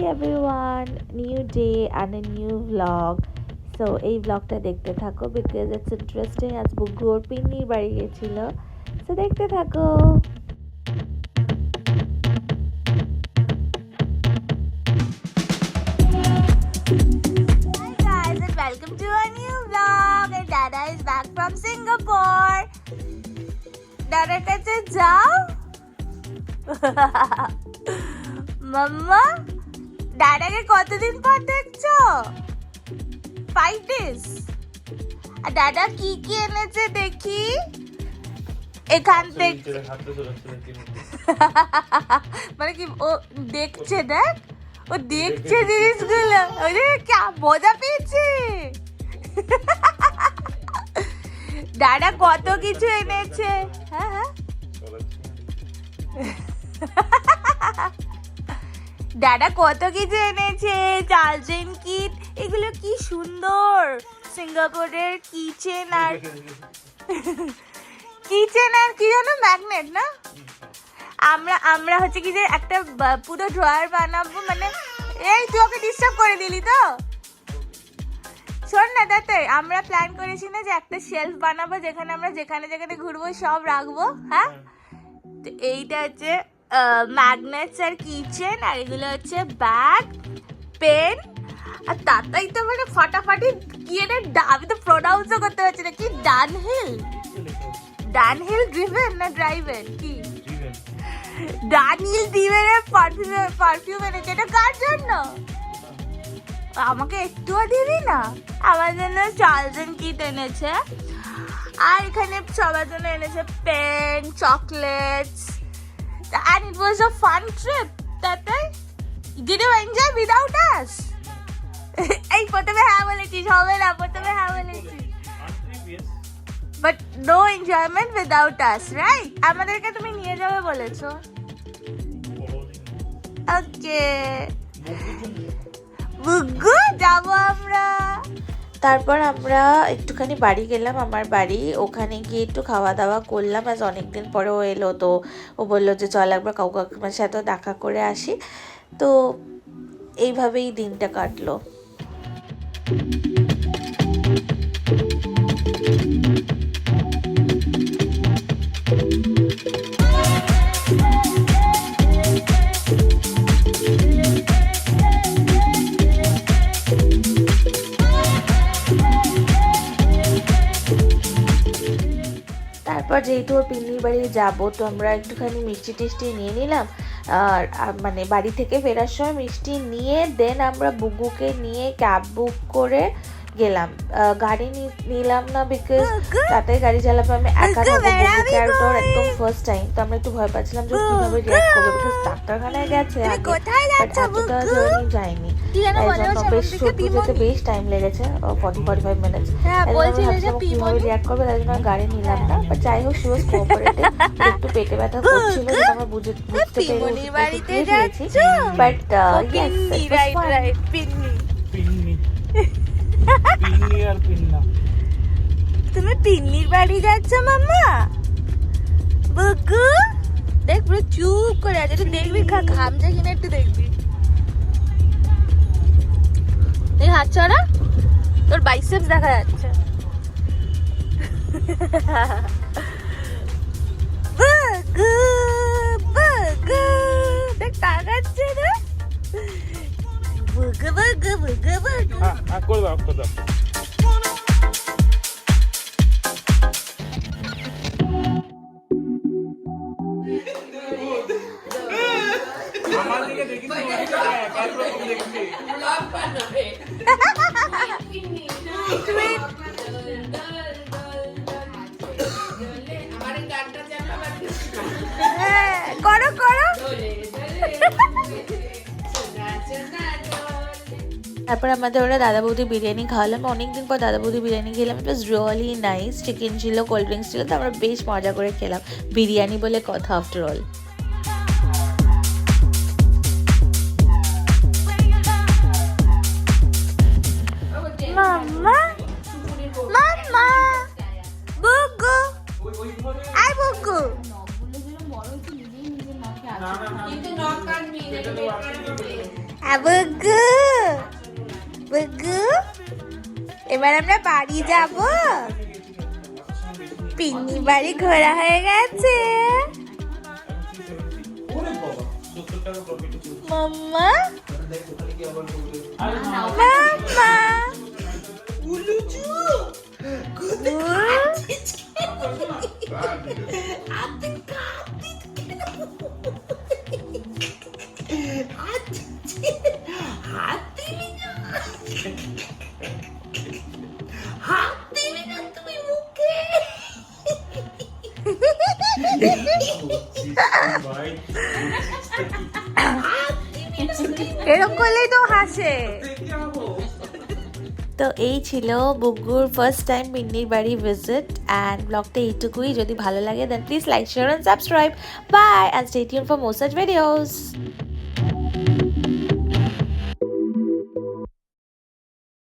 everyone, new day and a new vlog. So এই vlogটা দেখতে থাকো because it's interesting. আজ বুগ্গু ওর পিন্নির বাড়ি গেছিল, so দেখতে থাকো। Hi guys and welcome to a new vlog. And Dada is back from Singapore. Dada কাছে যাও। মাম্মা দাদাকে কতদিন পর দেখছো? 5 days। আর দাদা কি কি এনেছে দেখি এখান থেকে। মানে কি ও দেখছে, দেখ ও দেখছে জিনিসগুলো, ওই কি মজা পেয়েছে। দাদা কত কিছু এনেছে। হ্যাঁ হ্যাঁ দাদা কত কিছু এনেছে, চার্জিং কিট, এগুলো কি সুন্দর। সিঙ্গাপুরের কিচেন আর কি জানো, ম্যাগনেট না। আমরা হচ্ছে কি যে একটা পুরো ড্রয়ার বানাবো, মানে এই তুই ওকে ডিস্টার্ব করে দিলি তো। শোন না দাদা, আমরা প্ল্যান করেছি না যে একটা শেলফ বানাবো যেখানে আমরা যেখানে ঘুরবো সব রাখবো। হ্যাঁ, তো এইটা হচ্ছে ম্যাগনেটস আর কিচেন, আর এগুলো হচ্ছে ব্যাগ, পেন। আর তাতাই তো মানে ফাটাফাটি কি এটা, আমি তো প্রোনাউন্সও করতে পারছি না। কি ডানহিল ড্রিভেন না ড্রাইভেন, কি ডানহিল ড্রিভেনের পারফিউম এনেছে। এটা কার জন্য? আমাকে একটুও দিবি না? আমার জন্য চার্জিং কিট এনেছে, আর এখানে সবার জন্য এনেছে pen, chocolates. And it was a fun trip, Tatai. Did you enjoy without us? এই প্রথমে হ্যাঁ বলেছিস, হবে না প্রথমে হ্যাঁ বলেছিস। But no enjoyment without us, right? আমাদেরকে তুমি নিয়ে যাবে বলেছো। Okay. বুগ্গু যাবো আমরা। তারপর আমরা একটুখানি বাড়ি গেলাম, আমার বাড়ি। ওখানে গিয়ে একটু খাওয়া দাওয়া করলাম, আজ অনেকদিন পরে ও এলো, তো ও বললো যে চল একবার কাকুকার সাথে দেখা করে আসি। তো এইভাবেই দিনটা কাটলো। তারপর যেহেতু ওর পিন্নির বাড়ি যাবো, তো আমরা একটুখানি মিষ্টি টিষ্টি নিয়ে নিলাম। আর মানে বাড়ি থেকে ফেরার সময় মিষ্টি নিয়ে দেন আমরা বুগ্গুকে নিয়ে ক্যাব বুক করে গেলাম। গাড়ি নিলাম না বিকজ তাতে গাড়ি চালাবো আমি একা যাবো, বুগ্গুকে আর তোর একদম ফার্স্ট টাইম, তো আমরা একটু ভয় পাচ্ছিলাম যে কিভাবে রিঅ্যাক্ট করবে, বিকজ ডাক্তারখানায় গেছে আগে, এতটা জার্নি যায়নি। বেশ ছোট যেতে বেশ টাইম লেগেছে, 40-45 মিনিটস। কিভাবে রিঅ্যাক্ট করবে তাই জন্য গাড়ি নিলাম না। বাট যাই হোক, শি ওয়াজ কোঅপারেটিভ। একটু পেটে ব্যথা করছিল, যেটা আমরা বুঝতে পেরেছি। বাট তুমি পিন্নির বাড়ি যাচ্ছ মাম্মা? বুগ্গু দেখ পুরো চুপ করে আছে, একটু দেখবি ঘামছে কিনা, একটু দেখবি। দেখ হাত ছড়া, তোর বাইসেপস দেখা যাচ্ছে। বুগ্গু বুগ্গু দেখ তাকাচ্ছে না। বুগ্গু বুগ্গু বুগ্গু বুগ্গু করে দাও করে দাও। আমার দিকে দেখিস না, ক্যামেরা করে দেখবি ব্লগ বানাবে। তুমি আমার গানটা চালাবা, হ্যাঁ করো করো। তারপর আমাদের ওরা দাদা বৌদি বিরিয়ানি খাওয়ালাম। অনেকদিন পর দাদা বৌদি বিরিয়ানি খেলাম। ইট ওয়াজ রিয়েলি নাইস। চিকেন ছিল, কোল্ড ড্রিঙ্কস ছিল, তো আমরা বেশ মজা করে খেলাম। বিরিয়ানি বলে কথা আফটার অল। মাম্মা মাম্মা বুগ্গু আই বুগ্গু বুগু বুগু, এবার আমরা বাড়ি যাব। পিন্নি বাড়ি ঘোরা হয়ে গেছে। মাম্মা মাম্মা এরকম করলেই তো হাসে। তো এই ছিল বুগুর ফার্স্ট টাইম পিন্নির বাড়ি ভিজিট অ্যান্ড ব্লগটা এইটুকুই। যদি ভালো লাগে then please like share and subscribe. Bye and stay tuned for more such videos.